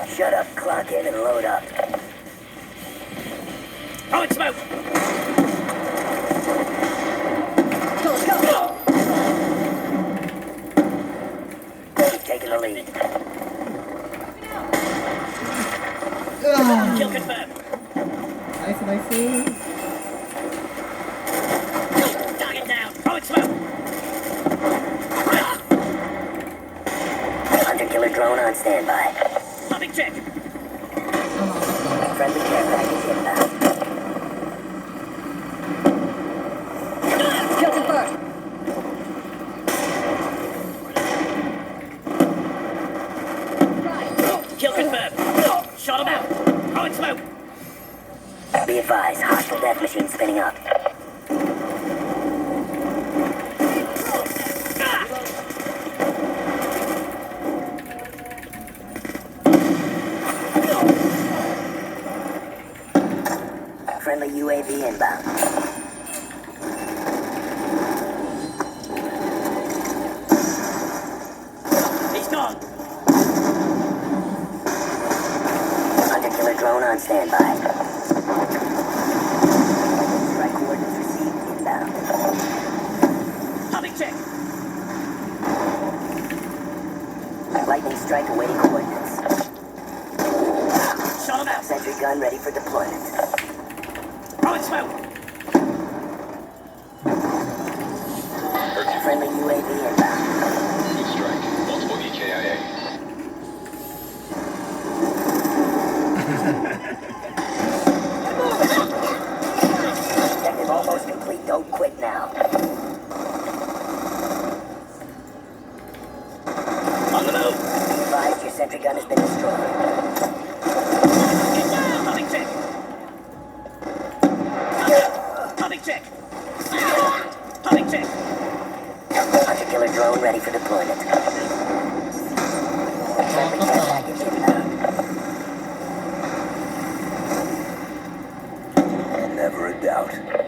Shut up, clock in, and load up. Oh, it's smoke! Go! He's taking the lead. Kill confirmed. 나이스 나이스. Target down. Oh, it's smoke! Hunter-killer drone on standby. Popping check. Friendly care package inbound. Kill confirmed. Kill confirmed. Shot him out. Oh, it's smoke! Be advised, hostile death machine spinning up. Friendly UAV inbound. He's gone. Hunter-killer drone on standby. Strike coordinates received inbound. Popping check. Lightning strike awaiting coordinates. Shot him out. Sentry gun ready for deployment. Oh, it's smoke! Friendly UAV inbound. Good strike. Multiple EKIA. Objective almost complete. Don't quit now. On the move! Be advised, your sentry gun has been destroyed. Get down! Popping check. Popping check. Popping check. Hunter-killer drone ready for deployment. Friendly care package inbound.